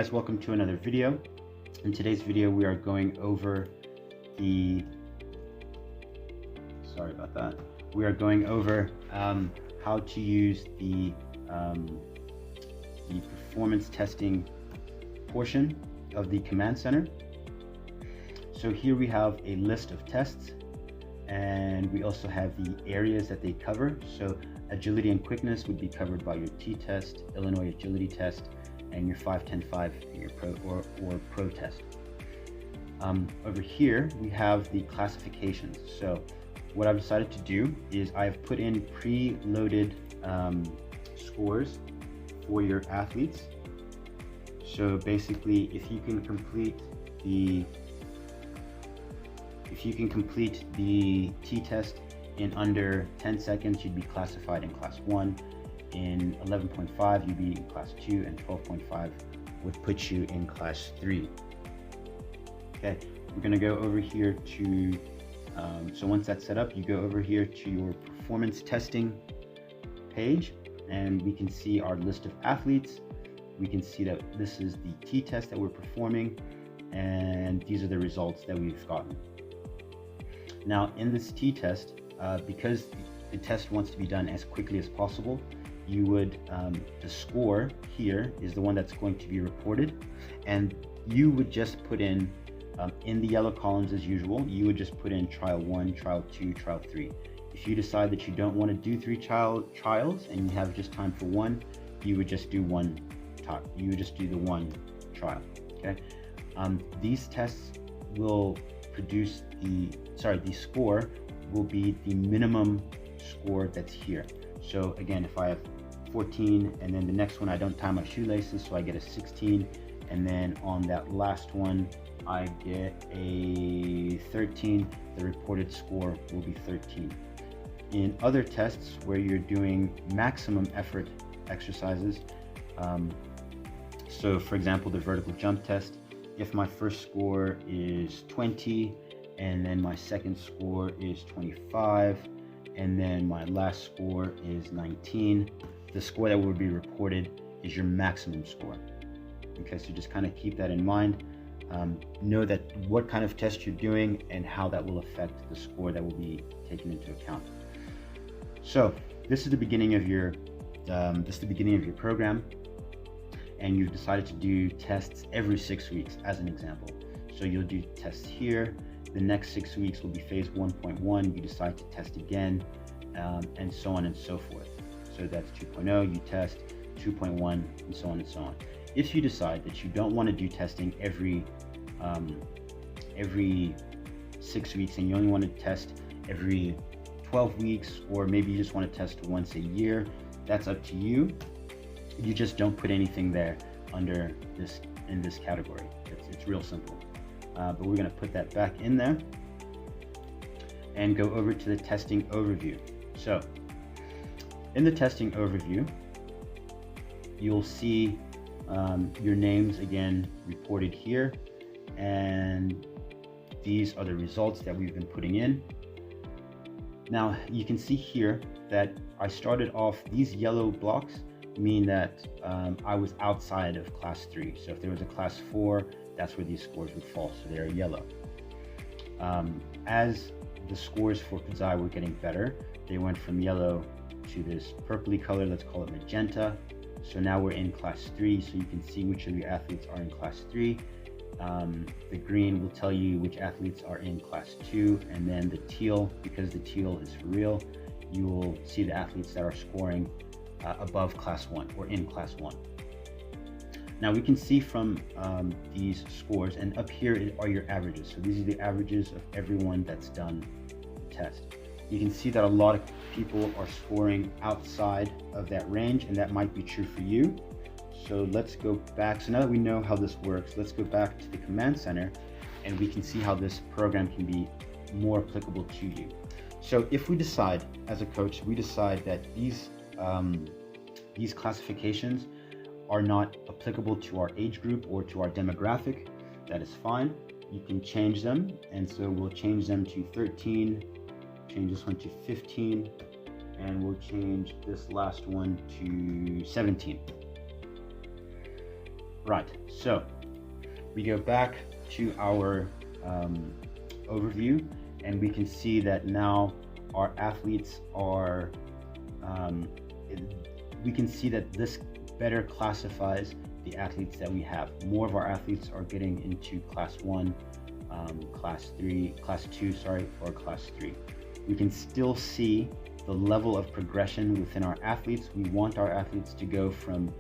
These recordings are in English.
guys, welcome to another video. In today's video we are going over how to use the performance testing portion of the command center. So here we have a list of tests, and we also have the areas that they cover. So agility and quickness would be covered by your T-test, Illinois agility test, and your 5-10-5 and your pro test. Over here we have the classifications. So what I've decided to do is I've put in pre-loaded scores for your athletes. So basically, if you can complete the T-test in under 10 seconds, you'd be classified in class 1. In 11.5, you'd be in class 2, and 12.5 would put you in class 3. Okay, we're gonna go over here to, so once that's set up, you go over here to your performance testing page, and we can see our list of athletes. We can see that this is the T-test that we're performing, and these are the results that we've gotten. Now in this T-test, because the test wants to be done as quickly as possible, you would, the score here is the one that's going to be reported, and you would just put in the yellow columns as usual, you would just put in trial 1, trial 2, trial 3. If you decide that you don't want to do 3 trials and you have just time for 1, you would just do the one trial. Okay, these tests will produce the score will be the minimum score that's here. So again, if I have 14 and then the next one I don't tie my shoelaces, so I get a 16, and then on that last one I get a 13, the reported score will be 13. In other tests where you're doing maximum effort exercises, so for example the vertical jump test, if my first score is 20 and then my second score is 25 and then my last score is 19, the score that will be reported is your maximum score. Okay, so just kind of keep that in mind. Know that what kind of test you're doing and how that will affect the score that will be taken into account. So this is the beginning of your program, and you've decided to do tests every 6 weeks as an example. So you'll do tests here. The next 6 weeks will be phase 1.1. You decide to test again, and so on and so forth. So that's 2.0, you test 2.1, and so on and so on. If you decide that you don't want to do testing every 6 weeks and you only want to test every 12 weeks, or maybe you just want to test once a year, that's up to you. You just don't put anything there under this in this category. It's real simple. But we're going to put that back in there and go over to the testing overview. So in the testing overview, you'll see your names again reported here, and these are the results that we've been putting in. Now you can see here that I started off, these yellow blocks mean that I was outside of class 3. So if there was a class 4, that's where these scores would fall, so they're yellow. As the scores for Kazai were getting better, they went from yellow to this purpley color, let's call it magenta. So now we're in class 3, so you can see which of your athletes are in class 3. The green will tell you which athletes are in class 2, and then the teal, because the teal is for real, you will see the athletes that are scoring above class 1 or in class 1. Now we can see from these scores, and up here are your averages. So these are the averages of everyone that's done the test. You can see that a lot of people are scoring outside of that range, and that might be true for you. So let's go back. So now that we know how this works, let's go back to the command center, and we can see how this program can be more applicable to you. So if we decide, as a coach, we decide that these classifications are not applicable to our age group or to our demographic, that is fine. You can change them, and so we'll change them to 13, change this one to 15, and we'll change this last one to 17. Right, so we go back to our overview, and we can see that now our athletes are, we can see that this better classifies the athletes that we have. More of our athletes are getting into class 1, class 2, or class 3. We can still see the level of progression within our athletes. We want our athletes to go from,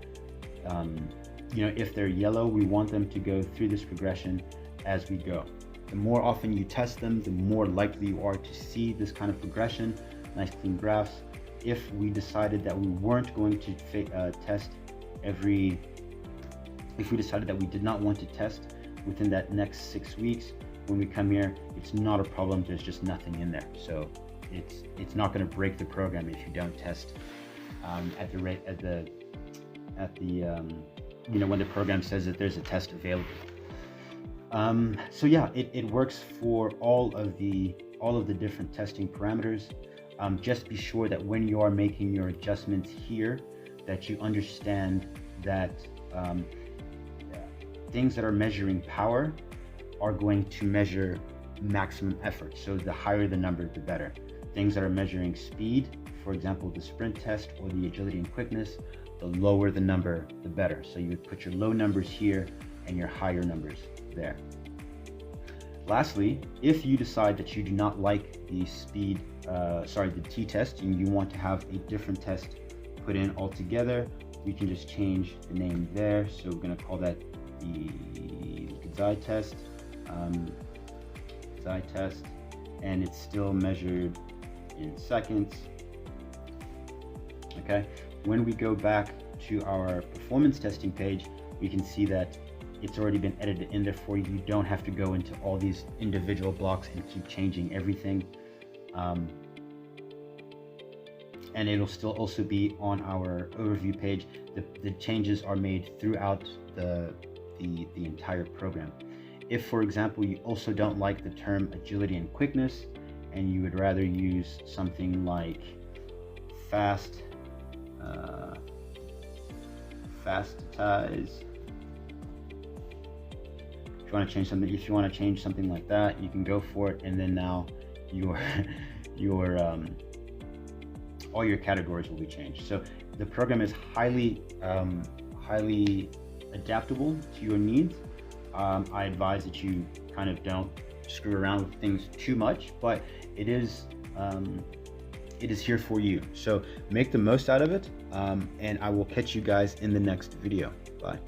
if they're yellow, we want them to go through this progression as we go. The more often you test them, the more likely you are to see this kind of progression, nice clean graphs. If we decided that we weren't going to test if we decided that we did not want to test within that next 6 weeks, when we come here, it's not a problem. There's just nothing in there. So it's not going to break the program if you don't test at the rate when the program says that there's a test available. So yeah, it works for all of the different testing parameters. Just be sure that when you are making your adjustments here, that you understand that things that are measuring power are going to measure maximum effort. So the higher the number, the better. Things that are measuring speed, for example, the sprint test or the agility and quickness, the lower the number, the better. So you would put your low numbers here and your higher numbers there. Lastly, if you decide that you do not like the the t-test, and you want to have a different test put in altogether, we can just change the name there. So we're going to call that the z-test, and it's still measured in seconds. Okay, when we go back to our performance testing page, we can see that it's already been edited in there for you. You don't have to go into all these individual blocks and keep changing everything. And it'll still also be on our overview page. The changes are made throughout the entire program. If, for example, you also don't like the term agility and quickness, and you would rather use something like fastitize. If you want to change something like that, you can go for it, and then now all your categories will be changed. So the program is highly adaptable to your needs. I advise that you kind of don't screw around with things too much, but it is here for you. So make the most out of it, and I will catch you guys in the next video. Bye.